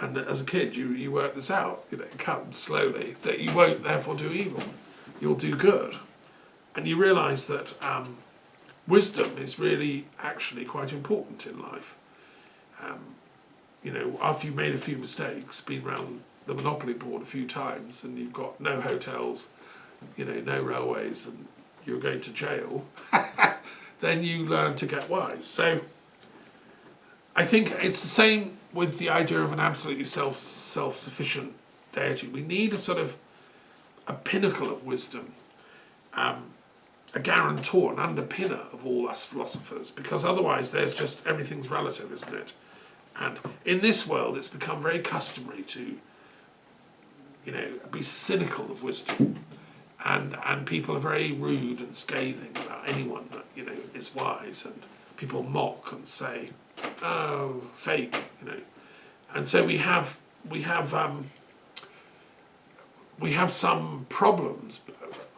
And as a kid, you work this out. You know, it comes slowly that you won't therefore do evil. You'll do good. And you realise that wisdom is really actually quite important in life. You know, after you've made a few mistakes, been round the Monopoly board a few times, and you've got no hotels, you know, no railways, and you're going to jail, then you learn to get wise. So I think it's the same with the idea of an absolutely self-sufficient deity. We need a sort of a pinnacle of wisdom, a guarantor, an underpinner of all us philosophers, because otherwise there's just everything's relative, isn't it? And in this world, it's become very customary to, you know, be cynical of wisdom, and people are very rude and scathing about anyone that, you know, is wise, and people mock and say, "Oh, fake," you know, and so we have some problems,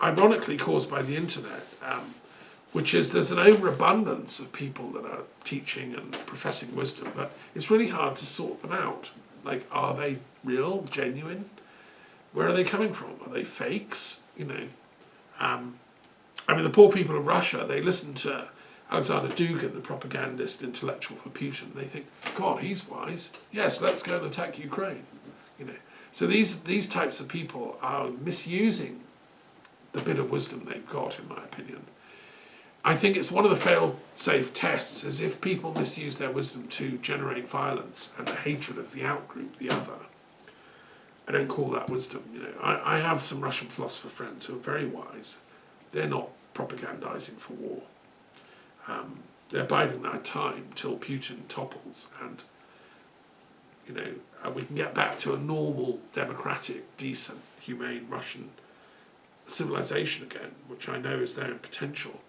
ironically caused by the internet, which is there's an overabundance of people that are teaching and professing wisdom, but it's really hard to sort them out. Like, are they real, genuine? Where are they coming from? Are they fakes? You know, I mean, the poor people of Russia, they listen to Alexander Dugin, the propagandist intellectual for Putin. They think, God, he's wise. Yes, let's go and attack Ukraine. You know, so these types of people are misusing the bit of wisdom they've got, in my opinion. I think it's one of the fail-safe tests is if people misuse their wisdom to generate violence and a hatred of the outgroup, the other. I don't call that wisdom. You know, I have some Russian philosopher friends who are very wise. They're not propagandizing for war. They're biding their time till Putin topples, and you know, we can get back to a normal, democratic, decent, humane Russian civilization again, which I know is there in potential.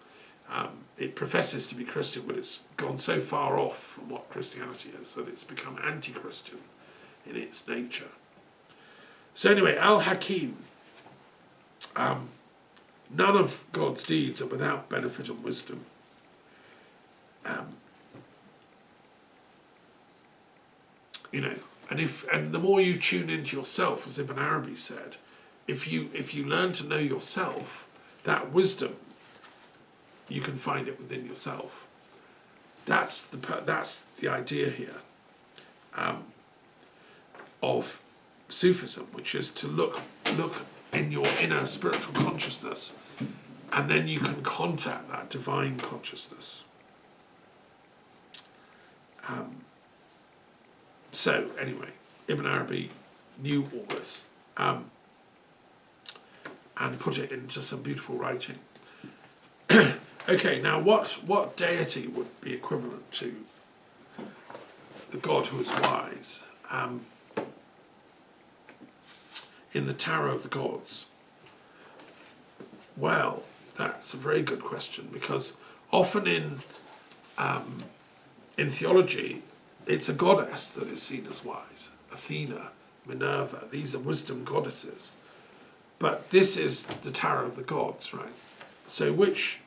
It professes to be Christian, but it's gone so far off from what Christianity is that it's become anti-Christian in its nature. So anyway, Al-Hakim, none of God's deeds are without benefit and wisdom. You know, and the more you tune into yourself, as Ibn Arabi said, if you learn to know yourself, that wisdom, you can find it within yourself. That's the idea here of Sufism, which is to look in your inner spiritual consciousness, and then you can contact that divine consciousness. So anyway, Ibn Arabi knew all this and put it into some beautiful writing. Okay, now what deity would be equivalent to the God who is wise in the Tarot of the Gods? Well, that's a very good question, because often in theology, it's a goddess that is seen as wise. Athena, Minerva, these are wisdom goddesses. But this is the Tarot of the Gods, right? So which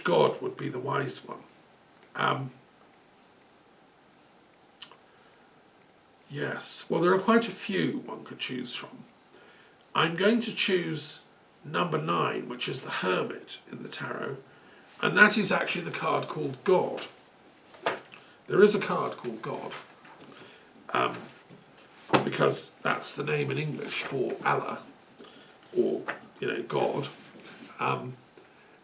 god would be the wise one? Yes, well, there are quite a few one could choose from. I'm going to choose number 9, which is the Hermit in the Tarot, and that is actually the card called God. There is a card called God, because that's the name in English for Allah, or, you know, God.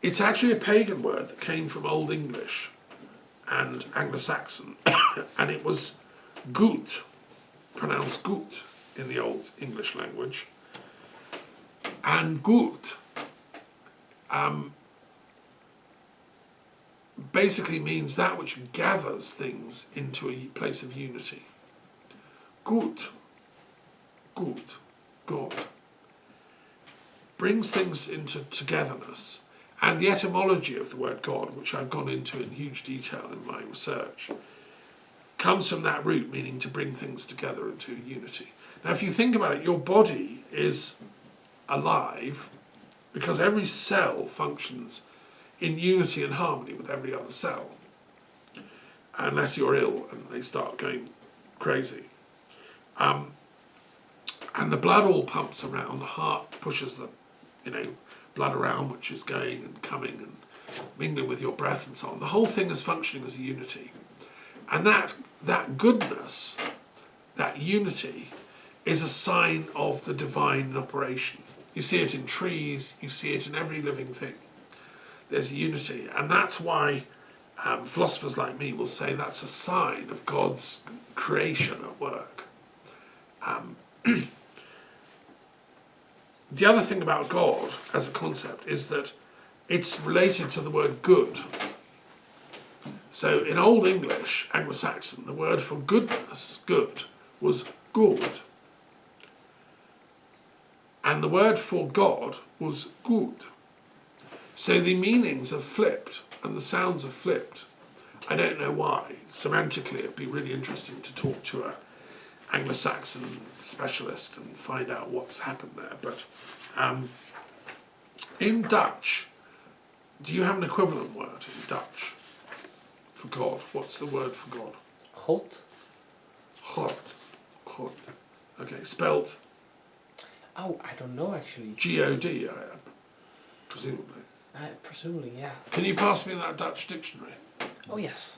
It's actually a pagan word that came from Old English and Anglo-Saxon, and it was gut, pronounced gut in the Old English language. And gut basically means that which gathers things into a place of unity. Gut, God, brings things into togetherness. And the etymology of the word God, which I've gone into in huge detail in my research, comes from that root, meaning to bring things together into unity. Now, if you think about it, your body is alive because every cell functions in unity and harmony with every other cell, unless you're ill and they start going crazy. And the blood all pumps around, the heart pushes the, blood around, which is going and coming and mingling with your breath and so on. The whole thing is functioning as a unity. And that goodness, that unity, is a sign of the divine in operation. You see it in trees, you see it in every living thing. There's a unity, and that's why philosophers like me will say that's a sign of God's creation at work. The other thing about God as a concept is that it's related to the word good. So in Old English, Anglo-Saxon, the word for goodness, good, was good. And the word for God was good. So the meanings have flipped and the sounds have flipped. I don't know why. Semantically, it'd be really interesting to talk to an Anglo-Saxon specialist and find out what's happened there. But in Dutch, do you have an equivalent word in Dutch for God? What's the word for God? God. God. God. Okay, spelt? Oh, I don't know actually. G-O-D, presumably. Presumably, yeah. Can you pass me that Dutch dictionary? Oh, yes.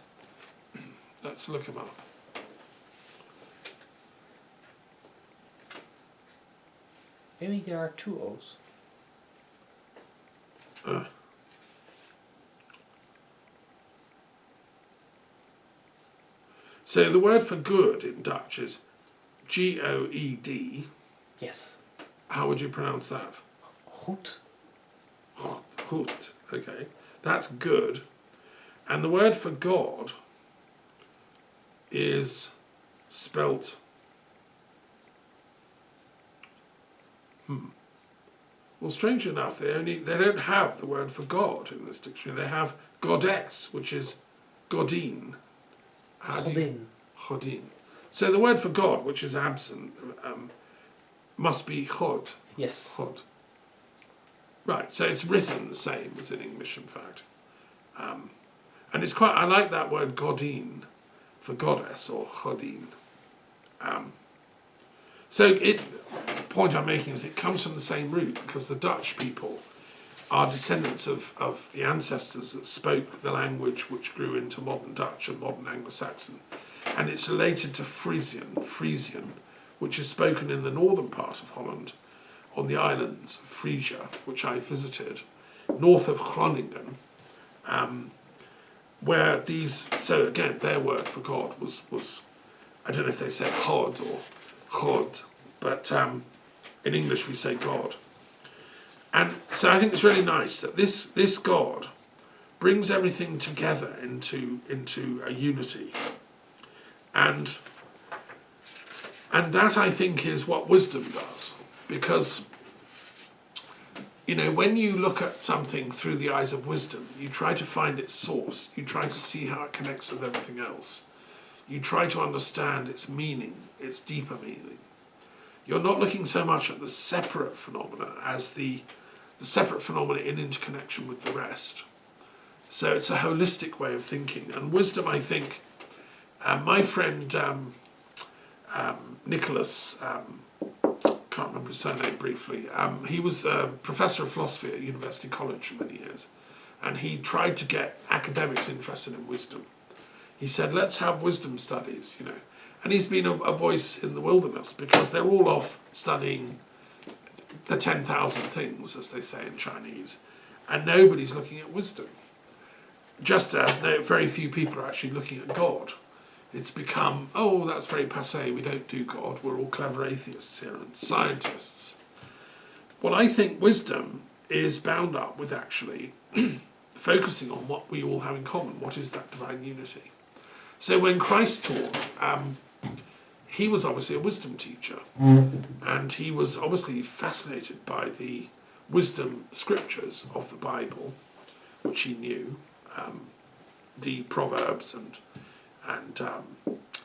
Let's look him up. Maybe there are two O's. So the word for good in Dutch is G-O-E-D. Yes. How would you pronounce that? Goed. Goed. Okay. That's good. And the word for God is spelt Well, strangely enough, they don't have the word for God in this dictionary. They have goddess, which is godin. Godin. So the word for God, which is absent, must be chod. Yes. Chod. Right, so it's written the same as in English, in fact. And it's quite, I like that word godin for goddess, or chodin. So the point I'm making is it comes from the same root, because the Dutch people are descendants of the ancestors that spoke the language which grew into modern Dutch and modern Anglo-Saxon. And it's related to Frisian, which is spoken in the northern part of Holland, on the islands of Frisia, which I visited, north of Groningen, where so again, their word for God was I don't know if they said God or God, but in English we say God. And so I think it's really nice that this God brings everything together into a unity. And that, I think, is what wisdom does. Because, when you look at something through the eyes of wisdom, you try to find its source. You try to see how it connects with everything else. You try to understand its meaning, its deeper meaning. You're not looking so much at the separate phenomena as the separate phenomena in interconnection with the rest. So it's a holistic way of thinking. And wisdom, I think, my friend Nicholas, can't remember his surname briefly, he was a professor of philosophy at University College for many years, and he tried to get academics interested in wisdom. He said, let's have wisdom studies, And he's been a voice in the wilderness, because they're all off studying the 10,000 things, as they say in Chinese, and nobody's looking at wisdom. Just as very few people are actually looking at God. It's become, that's very passé, we don't do God, we're all clever atheists here and scientists. Well, I think wisdom is bound up with actually focusing on what we all have in common, what is that divine unity. So when Christ taught, he was obviously a wisdom teacher, and he was obviously fascinated by the wisdom scriptures of the Bible, which he knew, the Proverbs and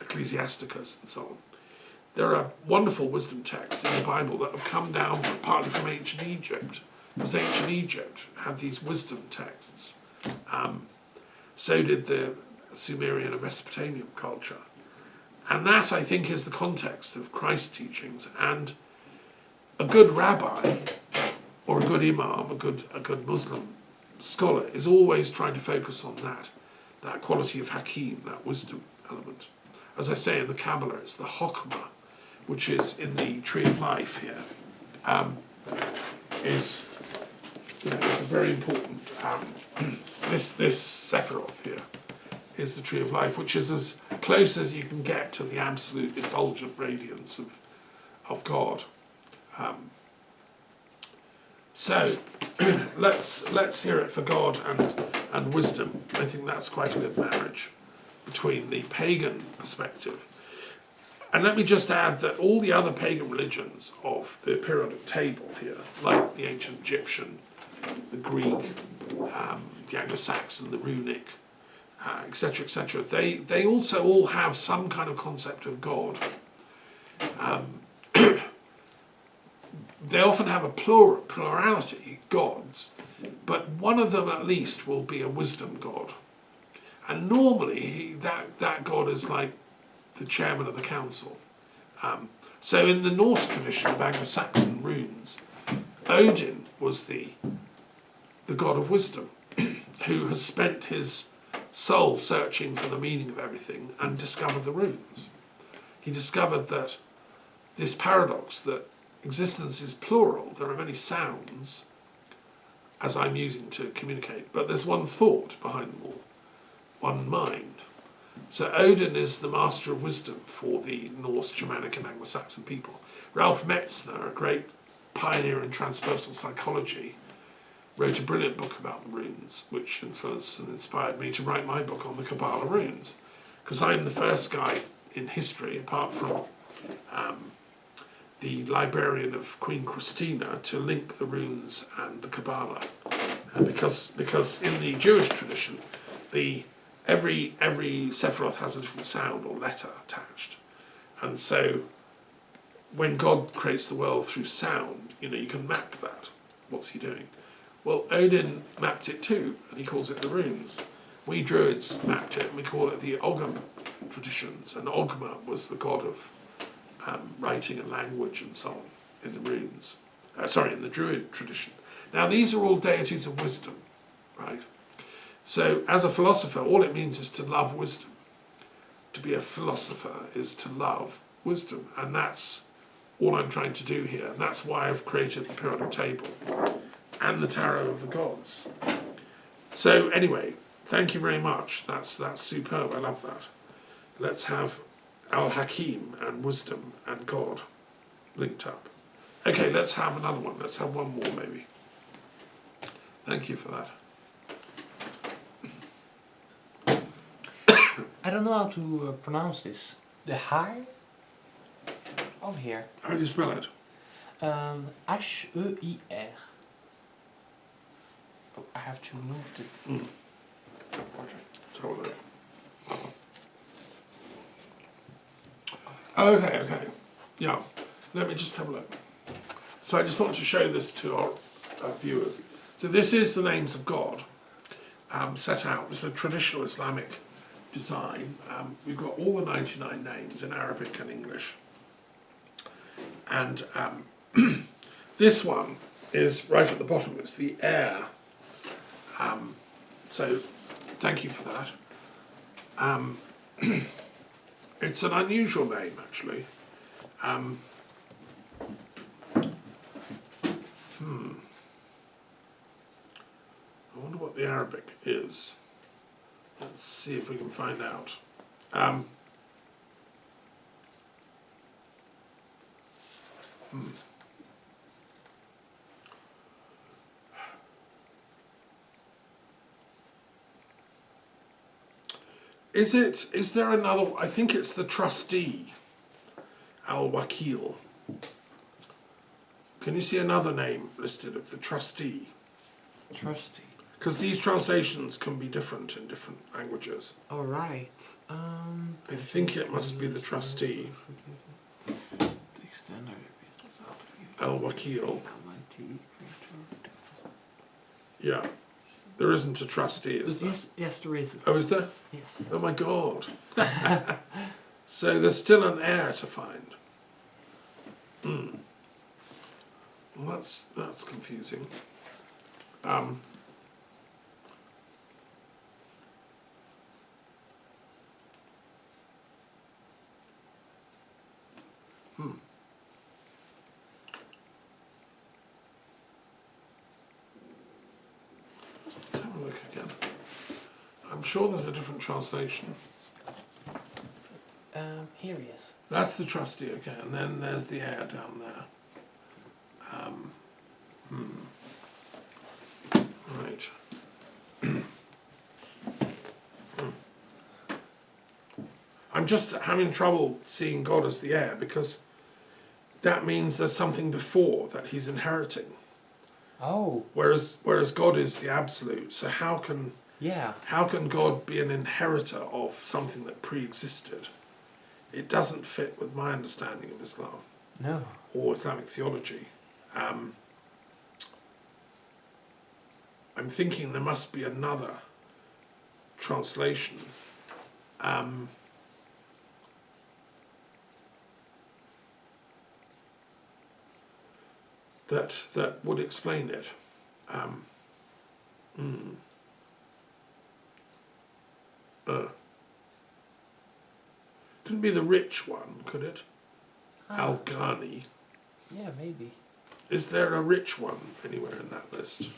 Ecclesiasticus and so on. There are wonderful wisdom texts in the Bible that have come down partly from ancient Egypt, because ancient Egypt had these wisdom texts. So did the Sumerian and Mesopotamian culture. And that, I think, is the context of Christ's teachings. And a good rabbi or a good imam, a good Muslim scholar is always trying to focus on that quality of hakim, that wisdom element. As I say in the Kabbalah, it's the chokhmah, which is in the tree of life here, is a very important, this Sephiroth here is the tree of life, which is as close as you can get to the absolute effulgent radiance of God. So let's hear it for God and wisdom. I think that's quite a good marriage between the pagan perspective. And let me just add that all the other pagan religions of the periodic table here, like the ancient Egyptian, the Greek, the Anglo-Saxon, the runic, etc., they also all have some kind of concept of God. They often have a plurality, gods, but one of them at least will be a wisdom god. And normally that god is like the chairman of the council. So in the Norse tradition of Anglo-Saxon runes, Odin was the god of wisdom, who has spent his soul searching for the meaning of everything and discovered the runes. He discovered that this paradox that existence is plural, there are many sounds, as I'm using to communicate, but there's one thought behind them all, one mind. So Odin is the master of wisdom for the Norse, Germanic and Anglo-Saxon people. Ralph Metzner, a great pioneer in transpersonal psychology, wrote a brilliant book about the runes, which influenced and inspired me to write my book on the Kabbalah runes, because I'm the first guy in history, apart from the librarian of Queen Christina, to link the runes and the Kabbalah, because in the Jewish tradition, every Sephiroth has a different sound or letter attached, and so when God creates the world through sound, you can map that. What's he doing? Well, Odin mapped it too, and he calls it the runes. We Druids mapped it, and we call it the Ogham traditions, and Ogma was the god of writing and language and so on in the runes. In the Druid tradition. Now these are all deities of wisdom, right? So as a philosopher, all it means is to love wisdom. To be a philosopher is to love wisdom, and that's all I'm trying to do here, and that's why I've created the periodic table and the tarot of the gods. So anyway, thank you very much. That's superb. I love that. Let's have Al-Hakim and wisdom and God linked up. Okay, let's have another one. Let's have one more maybe. Thank you for that. I don't know how to pronounce this. The Har? Oh, here. How do you spell it? H-E-I-R. Oh, I have to move the portrait. So okay. Yeah, let me just have a look. So I just want to show this to our viewers. So this is the names of God set out. This is a traditional Islamic design. We've got all the 99 names in Arabic and English. And this one is right at the bottom. It's the air. So thank you for that. It's an unusual name, actually. I wonder what the Arabic is. Let's see if we can find out. Is there another, I think it's the trustee, Al-Wakil. Can you see another name listed of the trustee? Trustee. Because these translations can be different in different languages. All right. I think it must be the trustee. Al-Wakil. Yeah. There isn't a trustee, is there? Yes, there is. Oh, is there? Yes. Oh my God. So there's still an heir to find. Well, that's confusing. Let's have a look again. I'm sure there's a different translation. Here he is. That's the trustee, okay, and then there's the heir down there. Right. I'm just having trouble seeing God as the heir because that means there's something before that he's inheriting. Oh. Whereas God is the absolute. So how can God be an inheritor of something that pre-existed? It doesn't fit with my understanding of Islam. No. Or Islamic theology. I'm thinking there must be another translation. That would explain it. Couldn't be the rich one, could it? Al-Ghani. Yeah, maybe. Is there a rich one anywhere in that list?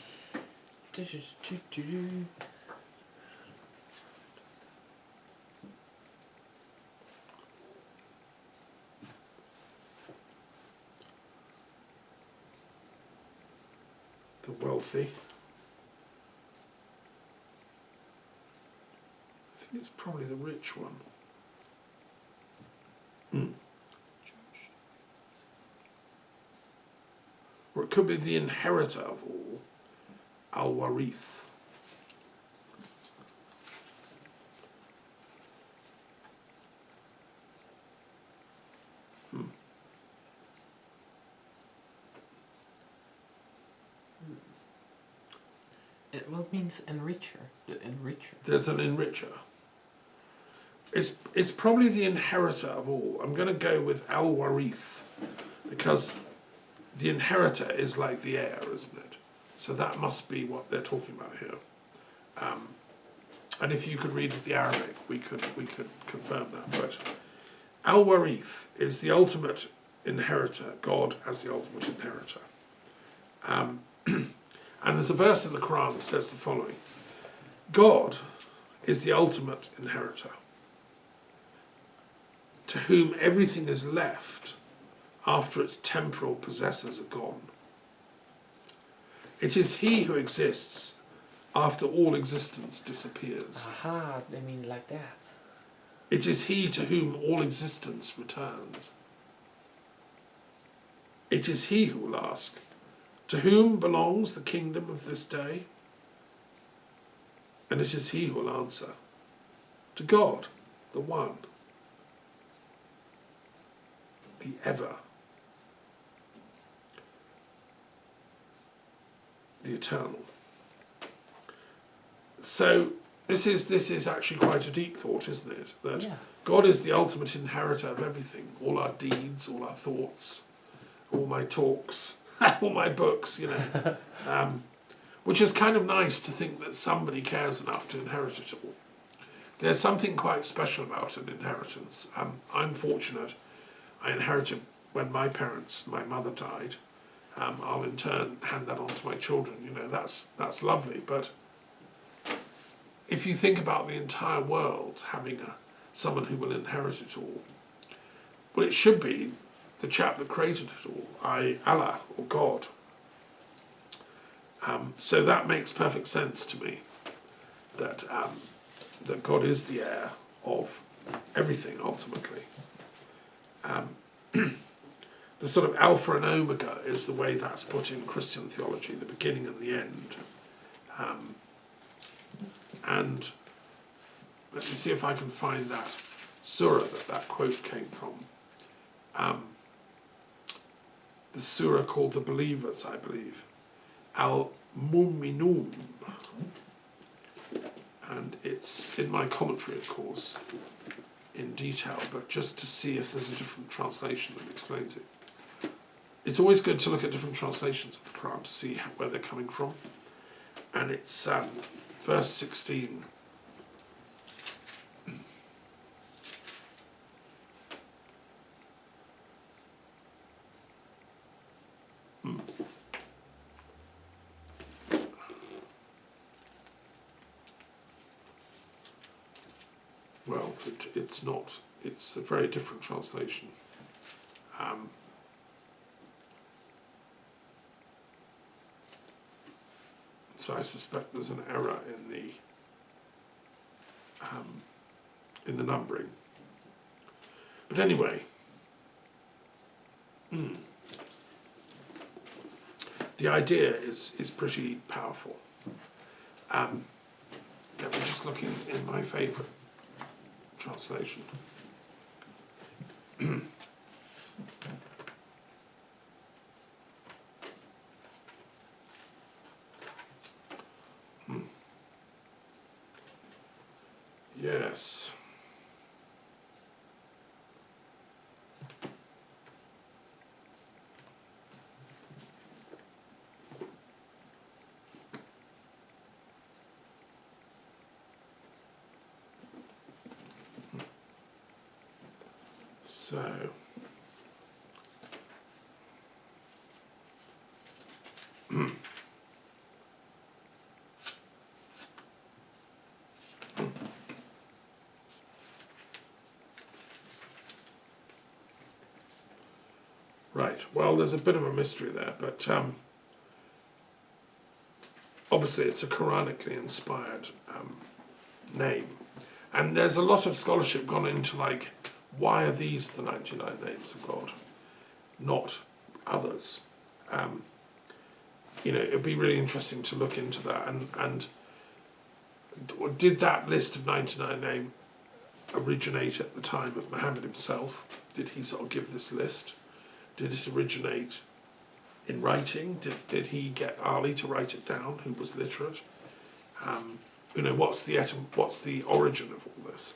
The wealthy. I think it's probably the rich one. Or it could be the inheritor of all, Al-Warith. What means enricher? The enricher. There's an enricher. It's probably the inheritor of all. I'm going to go with Al-Warith because the inheritor is like the heir, isn't it? So that must be what they're talking about here. And if you could read the Arabic, we could confirm that. But Al-Warith is the ultimate inheritor, God as the ultimate inheritor. And there's a verse in the Quran that says the following: God is the ultimate inheritor, to whom everything is left after its temporal possessors are gone. It is he who exists after all existence disappears. Aha, I mean like that. It is he to whom all existence returns. It is he who will ask, to whom belongs the kingdom of this day? And it is he who will answer, to God, the One, the Ever, the Eternal. So this is actually quite a deep thought, isn't it? That God is the ultimate inheritor of everything, all our deeds, all our thoughts, all my talks, all my books, you know. Which is kind of nice to think that somebody cares enough to inherit it all. There's something quite special about an inheritance. I'm fortunate. I inherited when my mother died. I'll in turn hand that on to my children. You know, that's lovely. But if you think about the entire world having someone who will inherit it all, well, it should be the chap that created it all, Allah or God. So that makes perfect sense to me, that God is the heir of everything ultimately. The sort of Alpha and Omega is the way that's put in Christian theology, the beginning and the end. And let me see if I can find that surah that quote came from. The surah called The Believers, I believe. Al-Mu'minun. And it's in my commentary, of course. in detail, but just to see if there's a different translation that explains it. It's always good to look at different translations of the Quran to see where they're coming from. And it's verse 16. Well, it's not. It's a very different translation. So I suspect there's an error in the numbering. But anyway, the idea is pretty powerful. Let me just looking in my favourite translation. Yes. So, right, well, there's a bit of a mystery there, but obviously it's a Quranically inspired name. And there's a lot of scholarship gone into, like, why are these the 99 names of God, not others? You know, it'd be really interesting to look into that. And did that list of 99 names originate at the time of Muhammad himself? Did he sort of give this list? Did it originate in writing? Did he get Ali to write it down, who was literate? You know, what's the origin of all this?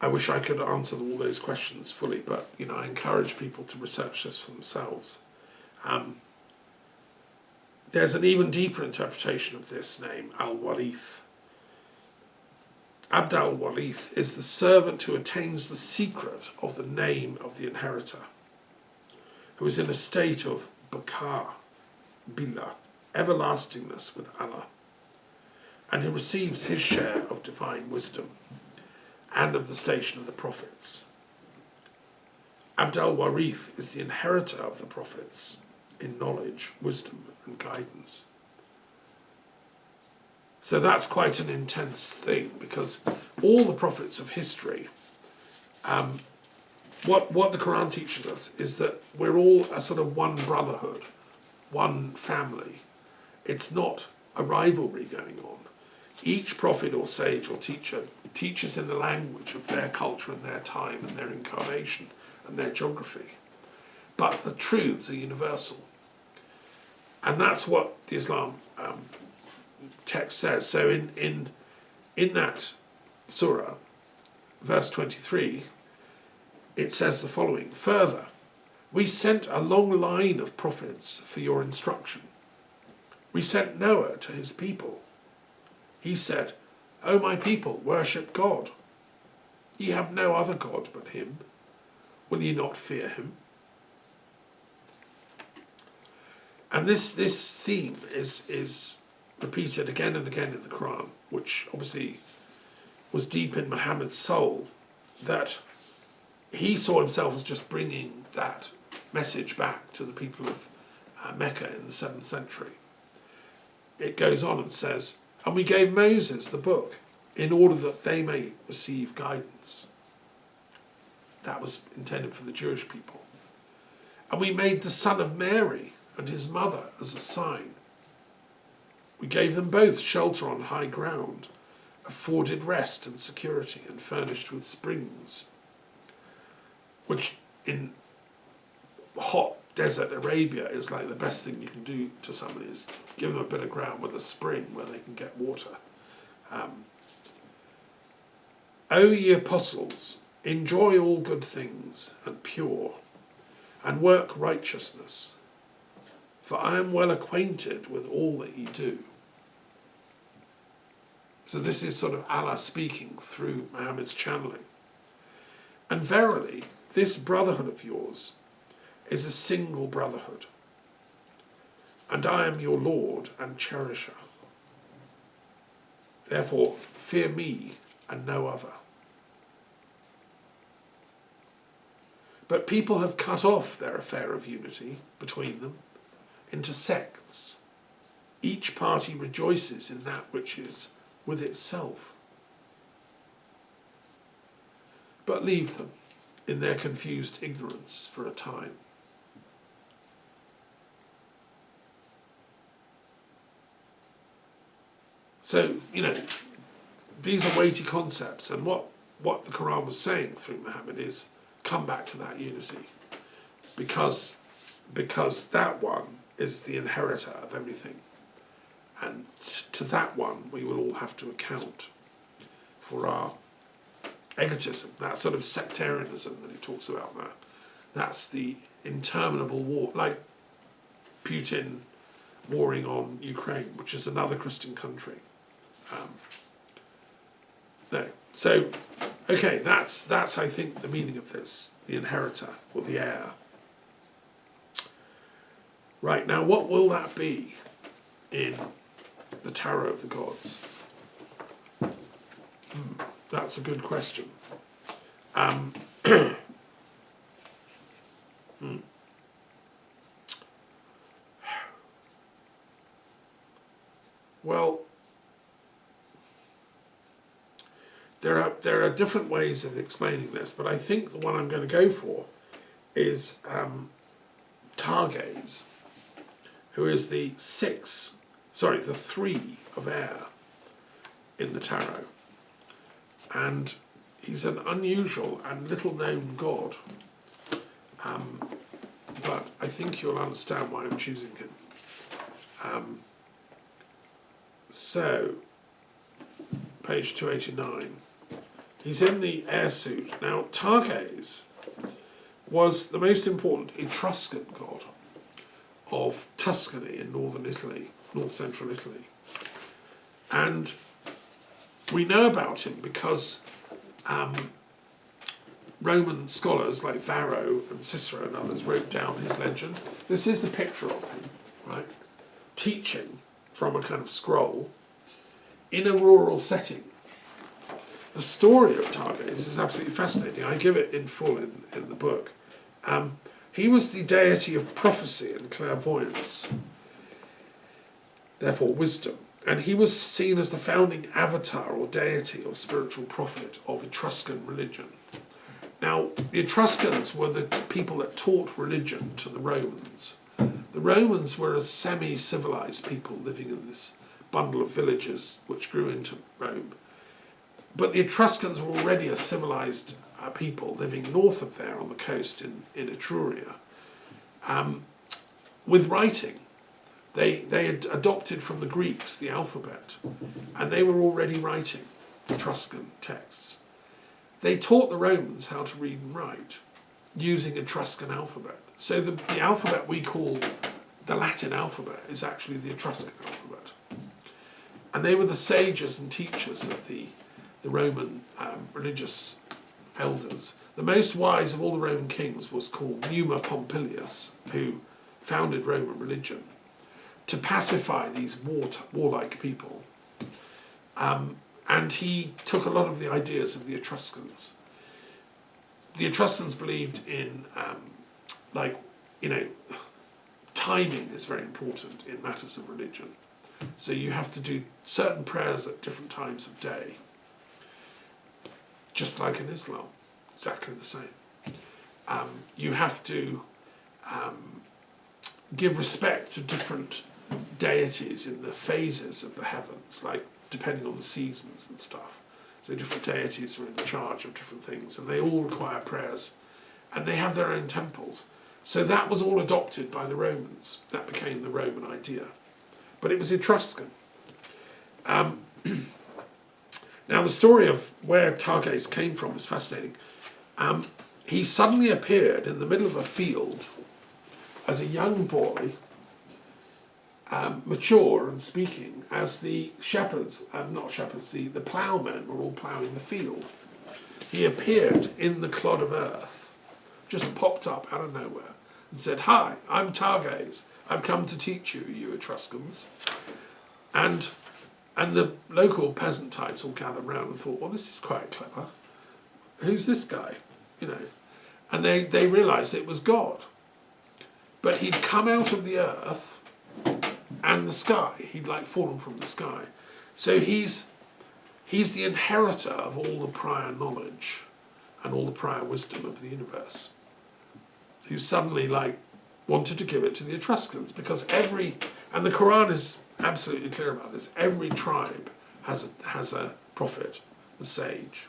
I wish I could answer all those questions fully, but you know, I encourage people to research this for themselves. There's an even deeper interpretation of this name, Al-Warith. Abd al-Warith is the servant who attains the secret of the name of the inheritor, who is in a state of Baka, Billah, everlastingness with Allah, and who receives his share of divine wisdom and of the station of the prophets. Abd al-Warith is the inheritor of the prophets in knowledge, wisdom and guidance. So that's quite an intense thing, because all the prophets of history, what the Quran teaches us is that we're all a sort of one brotherhood, one family. It's not a rivalry going on. Each prophet or sage or teacher teaches in the language of their culture and their time and their incarnation and their geography. But the truths are universal. And that's what the Islam text says. So in that surah, verse 23, it says the following: further, we sent a long line of prophets for your instruction. We sent Noah to his people. He said, O my people, worship God. Ye have no other God but him. Will ye not fear him? And this theme is repeated again and again in the Quran, which obviously was deep in Muhammad's soul, that he saw himself as just bringing that message back to the people of Mecca in the 7th century. It goes on and says, and we gave Moses the book in order that they may receive guidance. That was intended for the Jewish people. And we made the son of Mary and his mother as a sign. We gave them both shelter on high ground, afforded rest and security, and furnished with springs, which in hot desert Arabia is like the best thing you can do to somebody, is give them a bit of ground with a spring where they can get water. O ye apostles, enjoy all good things and pure, and work righteousness, for I am well acquainted with all that ye do. So this is sort of Allah speaking through Muhammad's channeling. And verily, this brotherhood of yours is a single brotherhood, and I am your Lord and cherisher. Therefore, fear me and no other. But people have cut off their affair of unity between them into sects. Each party rejoices in that which is with itself. But leave them in their confused ignorance for a time. So, these are weighty concepts, and what the Quran was saying through Muhammad is, come back to that unity, because that one is the inheritor of everything, and to that one we will all have to account for our egotism, that sort of sectarianism that he talks about there. That's the interminable war, like Putin warring on Ukraine, which is another Christian country. No, so okay, that's I think the meaning of this, the inheritor or the heir. Right, now what will that be in the Tarot of the Gods? That's a good question. Well, there are different ways of explaining this, but I think the one I'm going to go for is Targes, who is the 3 of air in the tarot. And he's an unusual and little known god, but I think you'll understand why I'm choosing him. So, page 289, he's in the air suit. Now, Targes was the most important Etruscan god of Tuscany in northern Italy, north-central Italy. And we know about him because Roman scholars like Varro and Cicero and others wrote down his legend. This is a picture of him, right, teaching from a kind of scroll in a rural setting. The story of Targes is absolutely fascinating. I give it in full in the book. He was the deity of prophecy and clairvoyance, therefore wisdom. And he was seen as the founding avatar or deity or spiritual prophet of Etruscan religion. Now, the Etruscans were the people that taught religion to the Romans. The Romans were a semi-civilized people living in this bundle of villages which grew into Rome. But the Etruscans were already a civilized people living north of there on the coast in Etruria, with writing. They had adopted from the Greeks the alphabet, and they were already writing Etruscan texts. They taught the Romans how to read and write using Etruscan alphabet. So the alphabet we call the Latin alphabet is actually the Etruscan alphabet. And they were the sages and teachers of the Roman religious elders. The most wise of all the Roman kings was called Numa Pompilius, who founded Roman religion to pacify these warlike people. And he took a lot of the ideas of the Etruscans. The Etruscans believed in, timing is very important in matters of religion. So you have to do certain prayers at different times of day, just like in Islam, exactly the same. You have to give respect to different deities in the phases of the heavens, like depending on the seasons and stuff. So different deities are in charge of different things, and they all require prayers, and they have their own temples. So that was all adopted by the Romans. That became the Roman idea. But it was Etruscan. Now, the story of where Targes came from is fascinating. He suddenly appeared in the middle of a field as a young boy, mature and speaking, as the shepherds, the ploughmen were all ploughing the field. He appeared in the clod of earth, just popped up out of nowhere, and said, "Hi, I'm Targes. I've come to teach you, you Etruscans." And the local peasant types all gathered round and thought, well, this is quite clever. Who's this guy? You know. And they realised it was God. But he'd come out of the earth and the sky. He'd like fallen from the sky. So he's the inheritor of all the prior knowledge and all the prior wisdom of the universe, who suddenly like wanted to give it to the Etruscans, because and the Quran is absolutely clear about this, every tribe has a prophet, a sage.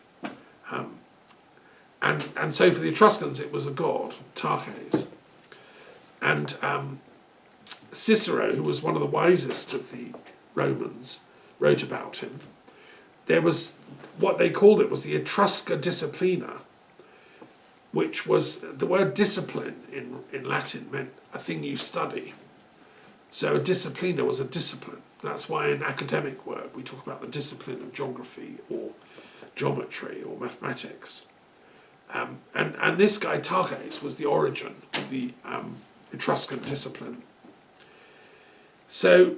And so for the Etruscans it was a god, Targes. And Cicero, who was one of the wisest of the Romans, wrote about him. There was, what they called it was the Etrusca Disciplina, which was, the word discipline in Latin meant a thing you study. So a disciplina was a discipline. That's why in academic work we talk about the discipline of geography or geometry or mathematics. And this guy, Targes, was the origin of the Etruscan discipline. So,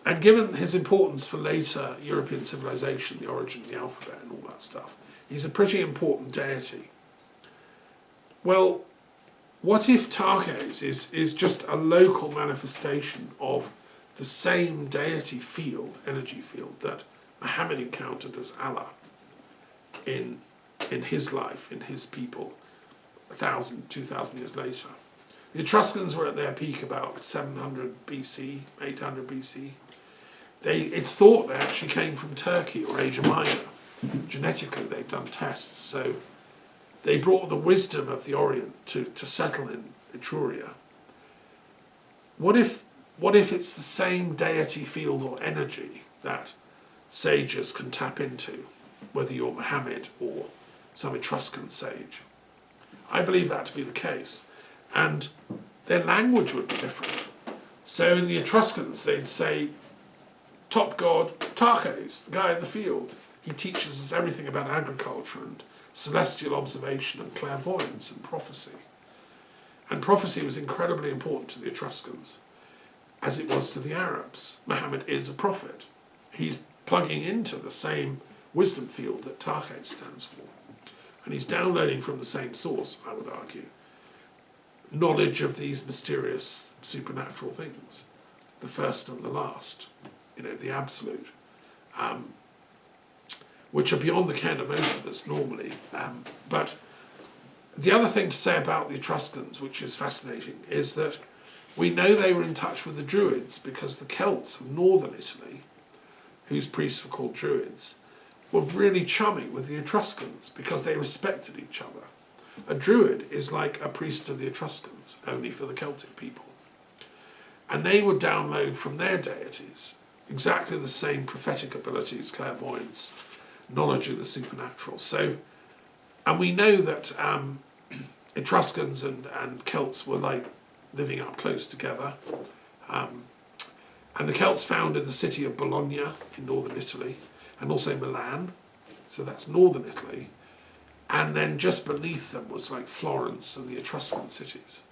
and given his importance for later European civilization, the origin of the alphabet and all that stuff, he's a pretty important deity. Well, what if Targes is just a local manifestation of the same deity field, energy field, that Muhammad encountered as Allah in his life, in his people, 1,000, 2,000 years later? The Etruscans were at their peak about 700 BC, 800 BC. It's thought they actually came from Turkey or Asia Minor. Genetically, they've done tests, so they brought the wisdom of the Orient to settle in Etruria. What if it's the same deity field or energy that sages can tap into, whether you're Muhammad or some Etruscan sage? I believe that to be the case. And their language would be different. So in the Etruscans, they'd say, top god, Targes, the guy in the field. He teaches us everything about agriculture and celestial observation and clairvoyance and prophecy. And prophecy was incredibly important to the Etruscans, as it was to the Arabs. Muhammad is a prophet. He's plugging into the same wisdom field that Targes stands for. And he's downloading from the same source, I would argue, knowledge of these mysterious supernatural things, the first and the last, the absolute, which are beyond the ken of most of us normally. But the other thing to say about the Etruscans, which is fascinating, is that we know they were in touch with the Druids because the Celts of northern Italy, whose priests were called Druids, were really chummy with the Etruscans because they respected each other. A Druid is like a priest of the Etruscans, only for the Celtic people. And they would download from their deities exactly the same prophetic abilities, clairvoyance, knowledge of the supernatural. So, and we know that Etruscans and Celts were like living up close together. And the Celts founded the city of Bologna in northern Italy, and also Milan, so that's northern Italy. And then just beneath them was like Florence and the Etruscan cities.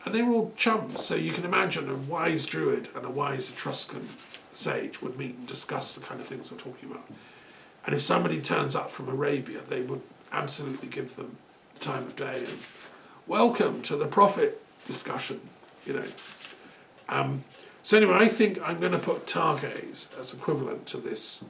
And they were all chums, so you can imagine a wise Druid and a wise Etruscan sage would meet and discuss the kind of things we're talking about. And if somebody turns up from Arabia, they would absolutely give them the time of day and welcome to the prophet discussion, So anyway, I think I'm going to put Targes as equivalent to this